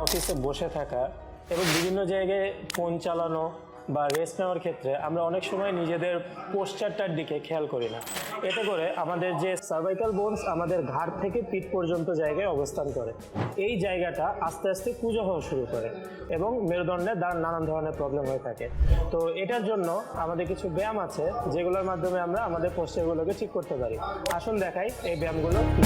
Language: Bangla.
অফিসে বসে থাকা এবং বিভিন্ন জায়গায় ফোন চালানো বা রেস্ট নেওয়ার ক্ষেত্রে আমরা অনেক সময় নিজেদের পোশ্চারটার দিকে খেয়াল করি না। এতে করে আমাদের যে সার্ভাইকাল বোনস আমাদের ঘাড় থেকে পিঠ পর্যন্ত জায়গায় অবস্থান করে, এই জায়গাটা আস্তে আস্তে কুঁজো হওয়া শুরু করে এবং মেরুদণ্ডে নানান ধরনের প্রবলেম হয়ে থাকে। তো এটার জন্য আমাদের কিছু ব্যায়াম আছে যেগুলোর মাধ্যমে আমরা আমাদের পোশ্চারগুলোকে ঠিক করতে পারি। আসুন দেখাই এই ব্যায়ামগুলো কি।